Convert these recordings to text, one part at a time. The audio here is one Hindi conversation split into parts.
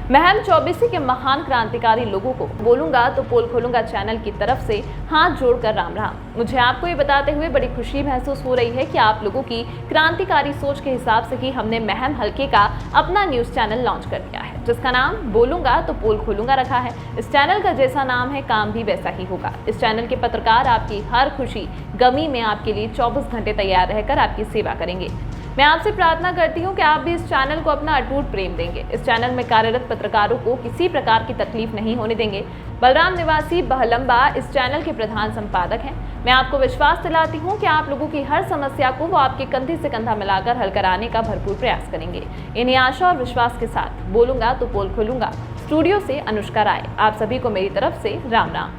महम 24 के महान क्रांतिकारी लोगों को बोलूंगा तो पोल खोलूंगा चैनल की तरफ से हाथ जोड़कर राम राम। मुझे आपको ये बताते हुए बड़ी खुशी महसूस हो रही है कि आप लोगों की क्रांतिकारी सोच के हिसाब से ही हमने महम हल्के का अपना न्यूज चैनल लॉन्च कर दिया है, जिसका नाम बोलूंगा तो पोल खोलूंगा रखा है। इस चैनल का जैसा नाम है, काम भी वैसा ही होगा। इस चैनल के पत्रकार आपकी हर खुशी गमी में आपके लिए 24 घंटे तैयार रहकर आपकी सेवा करेंगे। मैं आपसे प्रार्थना करती हूं कि आप भी इस चैनल को अपना अटूट प्रेम देंगे। इस चैनल में कार्यरत पत्रकारों को किसी प्रकार की तकलीफ नहीं होने देंगे। बलराम निवासी बहलंबा इस चैनल के प्रधान संपादक हैं। मैं आपको विश्वास दिलाती हूं कि आप लोगों की हर समस्या को वो आपके कंधे से कंधा मिलाकर हल कराने का भरपूर प्रयास करेंगे। इन्हीं आशा और विश्वास के साथ बोलूंगा तो पोल खोलूंगा स्टूडियो से अनुष्का राय आप सभी को मेरी तरफ से राम राम।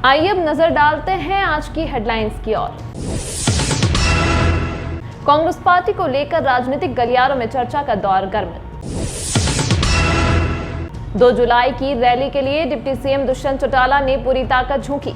आइए अब नजर डालते हैं आज की हेडलाइंस की ओर। कांग्रेस पार्टी को लेकर राजनीतिक गलियारों में चर्चा का दौर गर्म। 2 जुलाई की रैली के लिए डिप्टी सीएम दुष्यंत चौटाला ने पूरी ताकत झोंकी।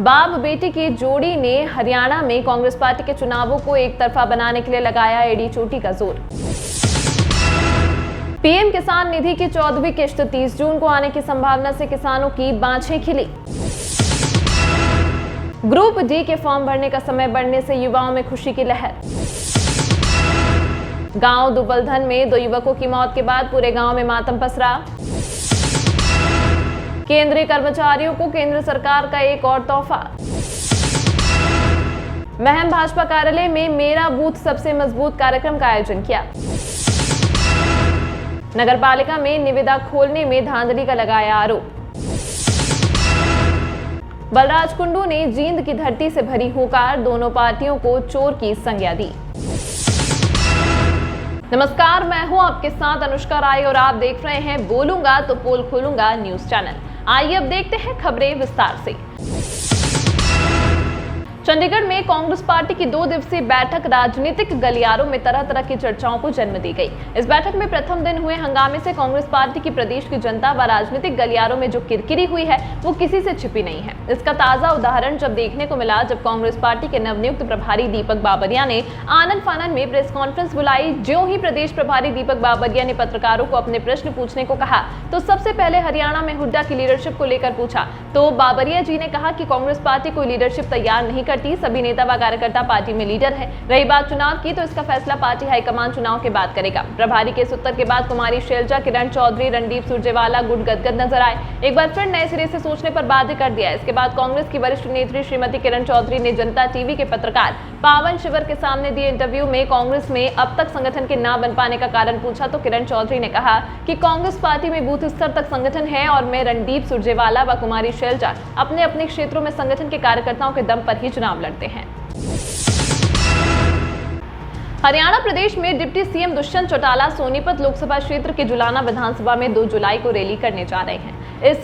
बाप बेटी की जोड़ी ने हरियाणा में कांग्रेस पार्टी के चुनावों को एक तरफा बनाने के लिए लगाया एड़ी चोटी का जोर। पीएम किसान निधि की 14वीं किश्त 30 जून को आने की संभावना से किसानों की बांछें खिली। ग्रुप डी के फॉर्म भरने का समय बढ़ने से युवाओं में खुशी की लहर। गांव दुबलधन में 2 युवकों की मौत के बाद पूरे गांव में मातम पसरा। केंद्रीय कर्मचारियों को केंद्र सरकार का एक और तोहफा। महम भाजपा कार्यालय में मेरा बूथ सबसे मजबूत कार्यक्रम का आयोजन किया। नगरपालिका में निविदा खोलने में धांधली का लगाया आरोप। बलराज कुंडू ने जींद की धरती से भरी हुंकार, दोनों पार्टियों को चोर की संज्ञा दी। नमस्कार, मैं हूं आपके साथ अनुष्का राय और आप देख रहे हैं बोलूंगा तो पोल खोलूंगा न्यूज चैनल। आइए अब देखते हैं खबरें विस्तार से। चंडीगढ़ में कांग्रेस पार्टी की 2 दिवसीय बैठक राजनीतिक गलियारों में तरह तरह की चर्चाओं को जन्म दी गई। इस बैठक में प्रथम दिन हुए हंगामे से कांग्रेस पार्टी की प्रदेश की जनता व राजनीतिक गलियारों में जो किरकिरी हुई है वो किसी से छिपी नहीं है। इसका ताजा उदाहरण जब देखने को मिला जब कांग्रेस पार्टी के नवनियुक्त प्रभारी दीपक बाबरिया ने आनंद फानन में प्रेस कॉन्फ्रेंस बुलाई। ज्यों ही प्रदेश प्रभारी दीपक बाबरिया ने पत्रकारों को अपने प्रश्न पूछने को कहा तो सबसे पहले हरियाणा में हुड्डा की लीडरशिप को लेकर पूछा तो बाबरिया जी ने कहा कि कांग्रेस पार्टी कोई लीडरशिप तैयार नहीं, सभी नेता व कार्यकर्ता पार्टी में लीडर है। रही बात चुनाव की तो इसका फैसला पार्टी हाईकमान चुनाव के बाद करेगा। प्रभारी के इस उत्तर के बाद कुमारी शैलजा, किरण चौधरी, रणदीप सुरजेवाला गुट गदगद नजर आए। एक बार फिर नए सिरे से सोचने पर बाध्य कर दिया। इसके बाद कांग्रेस की वरिष्ठ नेत्री श्रीमती किरण चौधरी ने जनता टीवी के पत्रकार पावन शिवर के सामने दिए इंटरव्यू में कांग्रेस में अब तक संगठन के ना बन पाने का कारण पूछा तो किरण चौधरी ने कहा कि कांग्रेस पार्टी में बूथ स्तर तक संगठन है और मैं रणदीप सुरजेवाला व कुमारी शैलजा अपने अपने क्षेत्रों में संगठन के कार्यकर्ताओं के दम पर ही चुनाव लड़ते हैं। हरियाणा प्रदेश में डिप्टी सीएम दुष्यंत चौटाला सोनीपत लोकसभा क्षेत्र के जुलाना विधानसभा में 2 जुलाई को रैली करने जा रहे हैं। इस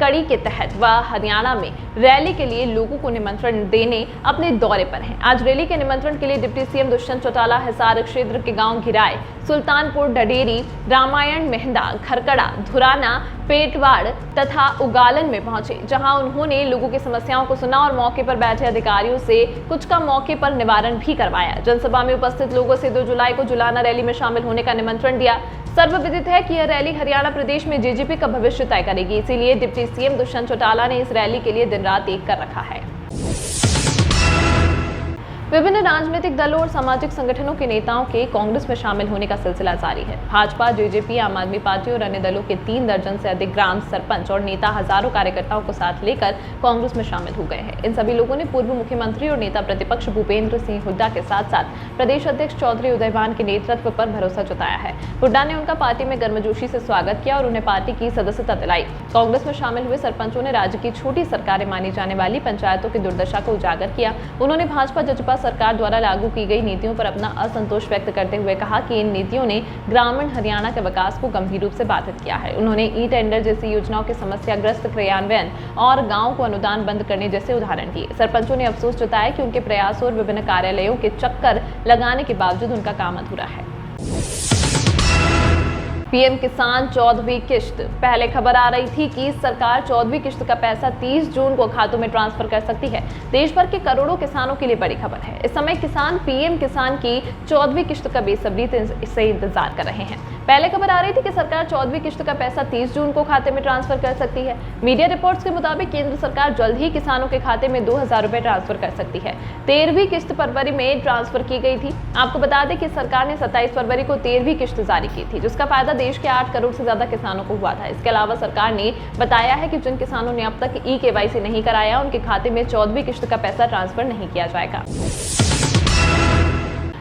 कड़ी के तहत वह हरियाणा में रैली के लिए लोगों को निमंत्रण देने अपने दौरे पर हैं। आज रैली के निमंत्रण के लिए डिप्टी सीएम दुष्यंत चौटाला हिसार क्षेत्र के गांव घिराए, सुल्तानपुर, ढडेरी, रामायण, मेहंदा, खरकड़ा, धुराना, पेटवाड़ तथा उगालन में पहुंचे, जहां उन्होंने लोगों की समस्याओं को सुना और मौके पर बैठे अधिकारियों से कुछ का मौके पर निवारण भी करवाया। जनसभा में उपस्थित लोगों से 2 जुलाई को जुलाना रैली में शामिल होने का निमंत्रण दिया। सर्वविदित है कि यह रैली हरियाणा प्रदेश में जेजेपी का भविष्य तय करेगी, इसीलिए डिप्टी सीएम दुष्यंत चौटाला ने इस रैली के लिए दिन रात एक कर रखा है। विभिन्न राजनीतिक दलों और सामाजिक संगठनों के नेताओं के कांग्रेस में शामिल होने का सिलसिला जारी है। भाजपा, जेजेपी, आम आदमी पार्टी और अन्य दलों के 3 दर्जन से अधिक ग्राम सरपंच और नेता हजारों कार्यकर्ताओं को साथ लेकर कांग्रेस में शामिल हो गए हैं। इन सभी लोगों ने पूर्व मुख्यमंत्री और नेता प्रतिपक्ष भूपेंद्र सिंह हुड्डा के साथ साथ प्रदेश अध्यक्ष चौधरी उदयभान के नेतृत्व पर भरोसा जताया है। हुड्डा ने उनका पार्टी में गर्मजोशी से स्वागत किया और उन्हें पार्टी की सदस्यता दिलाई। कांग्रेस में शामिल हुए सरपंचों ने राज्य की छोटी सरकारें मानी जाने वाली पंचायतों की दुर्दशा को उजागर किया। उन्होंने भाजपा जजपा सरकार द्वारा लागू की गई नीतियों पर अपना असंतोष व्यक्त करते हुए कहा कि इन नीतियों ने ग्रामीण हरियाणा के विकास को गंभीर रूप से बाधित किया है। उन्होंने ई टेंडर जैसी योजनाओं के समस्याग्रस्त क्रियान्वयन और गांव को अनुदान बंद करने जैसे उदाहरण दिए। सरपंचों ने अफसोस जताया कि उनके प्रयासों और विभिन्न कार्यालयों के चक्कर लगाने के बावजूद उनका काम अधूरा है। पीएम किसान 14वीं किश्त। पहले खबर आ रही थी कि सरकार 14वीं किश्त का पैसा 30 जून को खातों में ट्रांसफर कर सकती है। देश भर के करोड़ों किसानों के लिए बड़ी खबर है। इस समय किसान पीएम किसान की 14वीं किश्त का बेसब्री से इंतजार कर रहे हैं। पहले खबर आ रही थी कि सरकार 14वीं किश्त का पैसा 30 जून को खाते में ट्रांसफर कर सकती है। मीडिया रिपोर्ट्स के मुताबिक केंद्र सरकार जल्द ही किसानों के खाते में 2000 रुपए ट्रांसफर कर सकती है। 13वीं किश्त फरवरी में ट्रांसफर की गई थी। आपको बता दें कि सरकार ने 27 फरवरी को 13वीं किश्त जारी की थी, जिसका फायदा देश के 8 करोड़ से ज्यादा किसानों को हुआ था। इसके अलावा सरकार ने बताया है कि जिन किसानों ने अब तक ई-केवाईसी नहीं कराया, उनके खाते में 14वीं किश्त का पैसा ट्रांसफर नहीं किया जाएगा।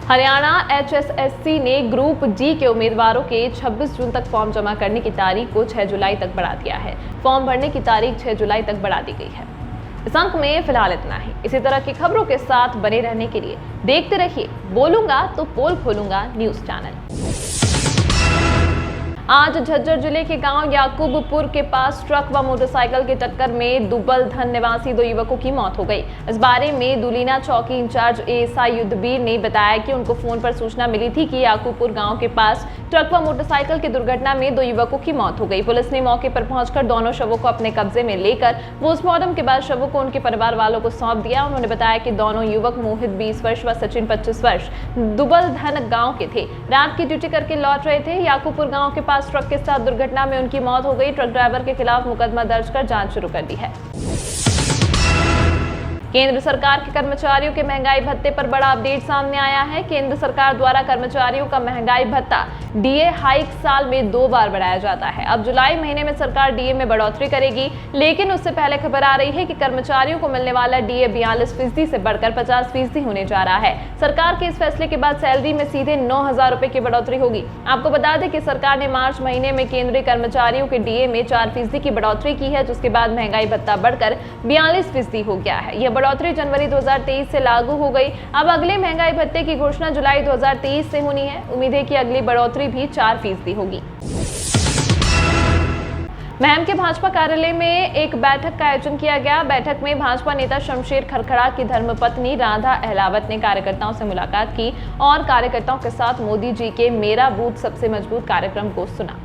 हरियाणा HSSC ने ग्रुप डी के उम्मीदवारों के 26 जून तक फॉर्म जमा करने की तारीख को 6 जुलाई तक बढ़ा दिया है। फॉर्म भरने की तारीख 6 जुलाई तक बढ़ा दी गई है। इस अंक में फिलहाल इतना ही। इसी तरह की खबरों के साथ बने रहने के लिए देखते रहिए बोलूंगा तो पोल खोलूंगा न्यूज चैनल। आज झज्जर जिले के गांव याकूबपुर के पास ट्रक व मोटरसाइकिल की टक्कर में दुबलधन निवासी 2 युवकों की मौत हो गई। इस बारे में दुलीना चौकी इंचार्ज एएसआई युद्धवीर ने बताया कि उनको फोन पर सूचना मिली थी कि याकूबपुर गांव के पास ट्रक व मोटरसाइकिल की दुर्घटना में 2 युवकों की मौत हो गई। पुलिस ने मौके पर पहुंचकर दोनों शवों को अपने कब्जे में लेकर पोस्टमार्टम के बाद शवों को उनके परिवार वालों को सौंप दिया। उन्होंने बताया कि दोनों युवक मोहित 20 वर्ष व सचिन 25 वर्ष दुबलधन गाँव के थे। रात की ड्यूटी करके लौट रहे थे। याकूबपुर गाँव के पास ट्रक के साथ दुर्घटना में उनकी मौत हो गई। ट्रक ड्राइवर के खिलाफ मुकदमा दर्ज कर जांच शुरू कर दी है। केंद्र सरकार के कर्मचारियों के महंगाई भत्ते पर बड़ा अपडेट सामने आया है। केंद्र सरकार द्वारा कर्मचारियों का महंगाई भत्ता डीए हाइक साल में 2 बार बढ़ाया जाता है। अब जुलाई महीने में सरकार डीए में बढ़ोतरी करेगी, लेकिन उससे पहले खबर आ रही है कि कर्मचारियों को मिलने वाला डीए 42% से बढ़कर 50% होने जा रहा है। सरकार के इस फैसले के बाद सैलरी में सीधे 9,000 रुपए की बढ़ोतरी होगी। आपको बता दें कि सरकार ने मार्च महीने में केंद्रीय कर्मचारियों के डीए में 4% की बढ़ोतरी की है, जिसके बाद महंगाई भत्ता बढ़कर 42% हो गया है। यह बढ़ोतरी जनवरी 2023 से लागू हो गई। अब अगले महंगाई भत्ते की घोषणा जुलाई 2023 से होनी है। उम्मीद है कि अगली बढ़ोतरी भी 4% होगी। महम के भाजपा कार्यालय में एक बैठक का आयोजन किया गया। बैठक में भाजपा नेता शमशेर खरखड़ा की धर्मपत्नी राधा अहलावत ने कार्यकर्ताओं से मुलाकात की और कार्यकर्ताओं के साथ मोदी जी के मेरा बूथ सबसे मजबूत कार्यक्रम को सुना।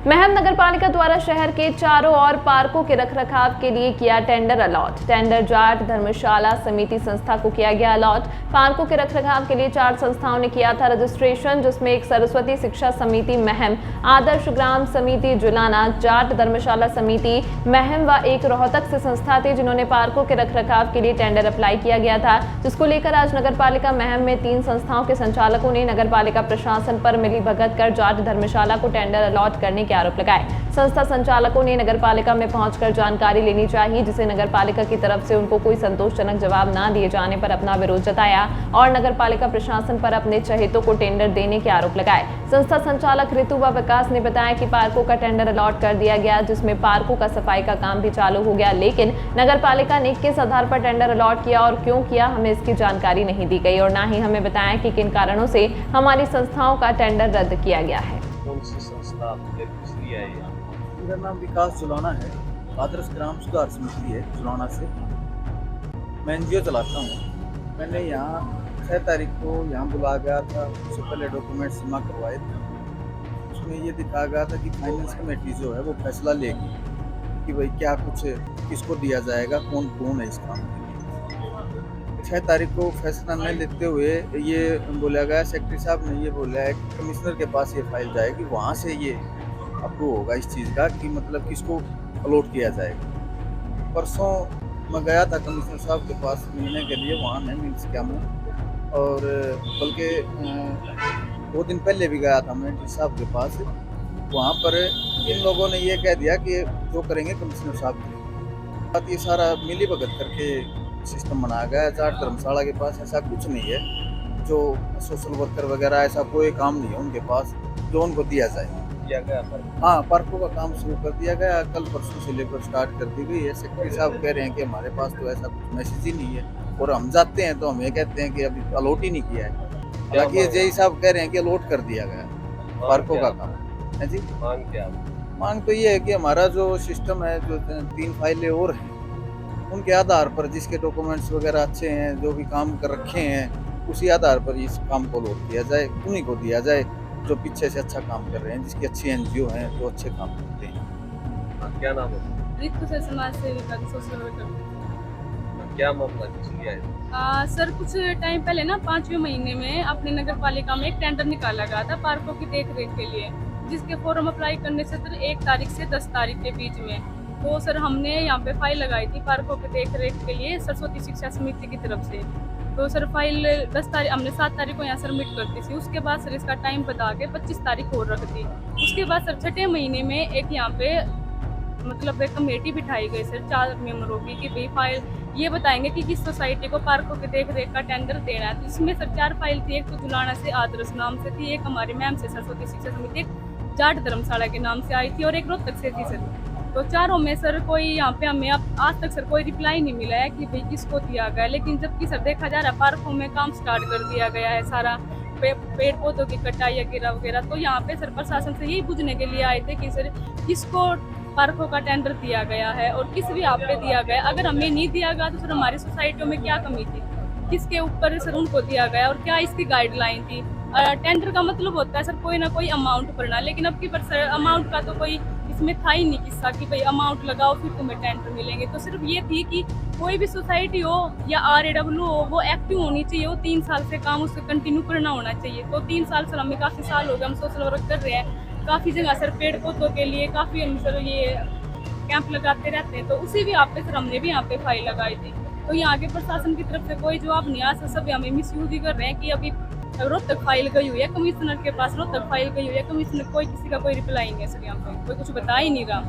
महम नगर पालिका द्वारा शहर के चारों ओर पार्कों के रखरखाव के लिए किया टेंडर अलॉट। टेंडर जाट धर्मशाला समिति संस्था को किया गया अलॉट। पार्कों के रखरखाव के लिए 4 संस्थाओं ने किया था रजिस्ट्रेशन, जिसमें एक सरस्वती शिक्षा समिति महम, आदर्श ग्राम समिति जुलाना, जाट धर्मशाला समिति महम व एक रोहतक से संस्था थे, जिन्होंने पार्कों के रखरखाव के लिए टेंडर अप्लाई किया गया था, जिसको लेकर आज नगर पालिका महम में 3 संस्थाओं के संचालकों ने नगर पालिका प्रशासन पर मिलीभगत कर जाट धर्मशाला को टेंडर अलॉट करने के आरोप लगाए। संस्था संचालकों ने नगर पालिका में पहुंचकर जानकारी लेनी चाहिए, जिसे नगर पालिका की तरफ से उनको कोई संतोषजनक जवाब न दिए जाने पर अपना विरोध जताया और नगर पालिका प्रशासन पर अपने चहेतों को टेंडर देने के आरोप लगाए। संस्था संचालक ऋतु व विकास ने बताया कि पार्कों का टेंडर अलॉट कर दिया गया, जिसमें पार्कों का सफाई का काम भी चालू हो गया, लेकिन नगर पालिका ने किस आधार पर टेंडर अलॉट किया और क्यों किया, हमें इसकी जानकारी नहीं दी गई और न ही हमें बताया कि किन कारणों से हमारी संस्थाओं का टेंडर रद्द किया गया है। कौन सी संस्था है? मेरा नाम विकास जुलाना है। आदर्श ग्राम सुधार समिति है जुलाना से। मैं एनजीओ चलाता हूँ। मैंने यहाँ 6 तारीख को यहाँ बुलाया गया था। उससे पहले डॉक्यूमेंट जमा करवाए थे। उसमें ये दिखाया गया था कि फाइनेंस कमेटी जो है वो फैसला लेगी कि भाई क्या कुछ किसको दिया जाएगा, कौन कौन है इस काम के लिए। 6 तारीख को फैसला न लेते हुए ये बोला गया, सेक्रेटरी साहब ने ये बोला है कि कमिश्नर के पास ये फाइल जाएगी, वहाँ से ये अप्रूव होगा इस चीज़ का कि मतलब किसको अलॉट किया जाएगा। परसों मैं गया था कमिश्नर साहब के पास मिलने के लिए, वहाँ नहीं मिल सका मैं, और बल्कि 2 दिन पहले भी गया था मैं डी साहब के पास। वहाँ पर इन लोगों ने ये कह दिया कि जो करेंगे कमिश्नर साहब के। ये सारा मिली भगत करके सिस्टम बनाया गया है। जाट धर्मशाला के पास ऐसा कुछ नहीं है, जो सोशल वर्कर वगैरह ऐसा कोई काम नहीं है उनके पास जो उनको दिया जाए। हाँ, पार्कों का काम शुरू कर दिया गया। कल परसों से लेकर स्टार्ट कर दी गई है। सेक्रेटरी साहब कह रहे हैं कि हमारे पास तो ऐसा कुछ मैसेज ही नहीं है, और हम जाते हैं तो हम ये कहते हैं कि अभी अलॉट ही नहीं किया है। हालांकि जेई साहब कह रहे हैं कि अलॉट कर दिया गया पार्कों का काम है। जी मांग तो ये है कि हमारा जो सिस्टम है, जो 3 फाइलें और हैं, उनके आधार पर जिसके डॉक्यूमेंट्स वगैरह अच्छे हैं, जो भी काम कर रखे हैं, उसी आधार पर इस काम को अलॉट किया जाए, उन्हीं को दिया जाए। जो पीछे से अच्छा काम कर रहे हैं, जिसकी अच्छी एनजीओ हैं, जो अच्छे काम करते हैं। क्या नाम है? रितु सर, समाज सेविका सोशल वर्कर। क्या मामला किस लिए आए? सर कुछ टाइम पहले ना 5वें महीने में अपनी नगर पालिका में एक टेंडर निकाला गया था पार्कों की देख रेख के लिए, जिसके फॉर्म अप्लाई करने से सर 1 तारीख से 10 तारीख के बीच में। तो सर हमने यहाँ पे फाइल लगाई थी पार्कों की देख रेख के लिए सरस्वती शिक्षा समिति की तरफ से। तो सर फाइल 10 तारीख हमने 7 तारीख को यहाँ सबमिट कर दी थी। उसके बाद सर इसका टाइम बता के 25 तारीख और रख दी। उसके बाद सर 6ठे महीने में एक यहाँ पे मतलब एक कमेटी बिठाई गई सर 4 मेंबरों की कि भाई फाइल ये बताएंगे कि किस सोसाइटी को पार्कों के देख रेख का टेंडर देना है। तो इसमें सर 4 फाइल थी। एक तो जुलाना से आदर्श नाम से थी, एक हमारी मैम से सरस्वती शिक्षा समिति, एक जाट धर्मशाला के नाम से आई थी और एक रोहतक से थी सर। तो चारों में सर कोई यहाँ पे हमें अब आज तक सर कोई रिप्लाई नहीं मिला है कि भाई किसको दिया गया। लेकिन जबकि सर देखा जा रहा है पार्कों में काम स्टार्ट कर दिया गया है, सारा पेड़ पौधों की कटाई वगैरह वगैरह। तो यहाँ पे सर प्रशासन से यही पूछने के लिए आए थे कि सर किसको पार्कों का टेंडर दिया गया है और किस भी आप पे दिया गया। अगर हमें नहीं दिया गया तो सर हमारी सोसाइटियों में क्या कमी थी, किसके ऊपर सर उनको दिया गया और क्या इसकी गाइडलाइन थी। टेंडर का मतलब होता है सर कोई ना कोई अमाउंट भरना, लेकिन अब की पर सर अमाउंट का तो कोई इसमें था ही नहीं किस्सा कि भाई अमाउंट लगाओ फिर तुम्हें टेंडर मिलेंगे। तो सिर्फ ये थी कि कोई भी सोसाइटी हो या RAW हो वो एक्टिव होनी चाहिए, वो 3 साल से काम उससे कंटिन्यू करना होना चाहिए। तो 3 साल सर हमें काफ़ी साल हो गए हम सोशल वर्क कर रहे हैं। काफ़ी जगह सर पेड़ पौधों के लिए काफ़ी हम सर ये कैंप लगाते रहते हैं। तो उसी भी आप पे सर हमने भी यहाँ पे फाइल लगाई थी। तो यहाँ के प्रशासन की तरफ से कोई जवाब नहीं आया। सब हमें मिसयूज ही कर रहे हैं कि अभी रोहतक फाइल गई हुई है कमिश्नर के पास, रोहतक फाइल गई हुई है कमिश्नर, कोई किसी का कोई रिप्लाई नहीं है सर। यहाँ पे कोई कुछ बता ही नहीं रहा,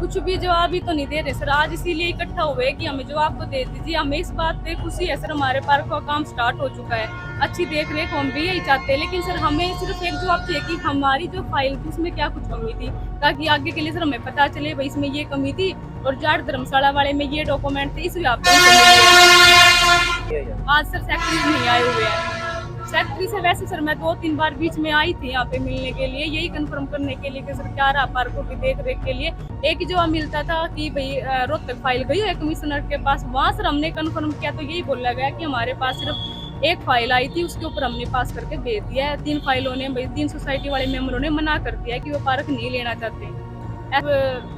कुछ भी जवाब ही तो नहीं दे रहे सर। आज इसीलिए इकट्ठा हुए कि हमें जवाब तो दे दीजिए। हमें इस बात पे खुशी है सर, हमारे पार्क का काम स्टार्ट हो चुका है, अच्छी देख रेख हम भी यही चाहते हैं। लेकिन सर हमें सिर्फ एक जवाब चाहिए कि हमारी जो फाइल थी उसमें क्या कुछ कमी थी, ताकि आगे के लिए सर हमें पता चले भाई इसमें ये कमी थी और जाट धर्मशाला वाले में ये डॉक्यूमेंट थे। इस व्याप आज सर सेक्रेटरी नहीं आए हुए हैं। सेक्रेटरी से वैसे सर मैं 2-3 बार बीच में आई थी यहाँ पे मिलने के लिए, यही कंफर्म करने के लिए कि सर क्या रहा पार्कों की देख रेख के लिए। एक ही जवाब मिलता था कि भाई रोहतक फाइल गई है कमिश्नर के पास। वहाँ सर हमने कंफर्म किया तो यही बोला गया कि हमारे पास सिर्फ एक फाइल आई थी, उसके ऊपर हमने पास करके दे दिया है। 3 फाइलों ने भाई 3 सोसाइटी वाले मेंबरों ने मना कर दिया है कि वो पार्क नहीं लेना चाहते। अब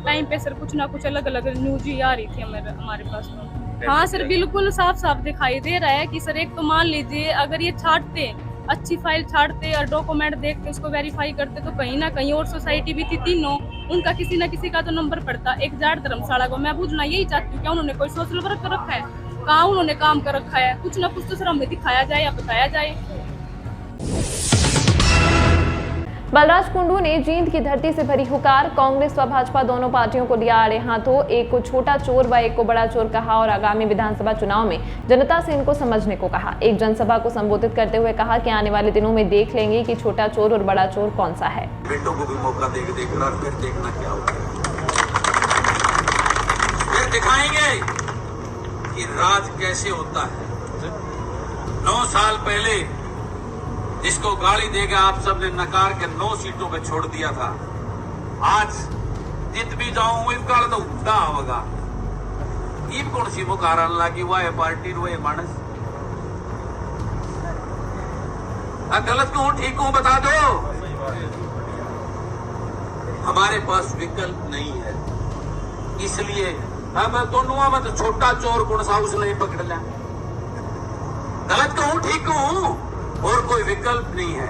टाइम पे सर कुछ ना कुछ अलग अलग न्यूज ही आ रही थी हमारे पास में। हाँ सर बिल्कुल साफ साफ दिखाई दे रहा है कि सर एक तो मान लीजिए अगर ये छाटते अच्छी फाइल छाटते और डॉक्यूमेंट देख के उसको वेरीफाई करते तो कहीं ना कहीं और सोसाइटी भी थी तीनों, उनका किसी ना किसी का तो नंबर पड़ता। एक जाट धर्मशाला को मैं पूछना यही चाहती हूँ क्या उन्होंने कोई सोशल वर्क कर रखा है, कहाँ उन्होंने काम कर रखा है, कुछ ना कुछ तो सर हमें दिखाया जाए या बताया जाए। बलराज कुंडू ने जींद की धरती से भरी हुकार, कांग्रेस व भाजपा दोनों पार्टियों को लिया आड़े हाथों, एक को छोटा चोर व एक को बड़ा चोर कहा और आगामी विधानसभा चुनाव में जनता से इनको समझने को कहा। एक जनसभा को संबोधित करते हुए कहा कि आने वाले दिनों में देख लेंगे कि छोटा चोर और बड़ा चोर कौन सा है। बेटों को भी मौका देखना फिर देखना क्या होगा, फिर दिखाएंगे कि राज कैसे होता है। 9 साल पहले जिसको गाली देगा आप सबने नकार के 9 सीटों पे छोड़ दिया था, आज जित भी जाऊं इनका तो उठा होगा। इन कौन सी मुकारण लगी हुआ है पार्टी रो ये मानस गलत क्यों ठीक हूं बता दो। हमारे पास विकल्प नहीं है, इसलिए अब दोनों में तो छोटा चोर कौन सा उसने पकड़ लिया। गलत कहूं ठीक हूं और कोई विकल्प नहीं है।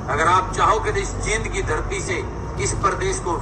अगर आप चाहो कि इस जींद की धरती से इस प्रदेश को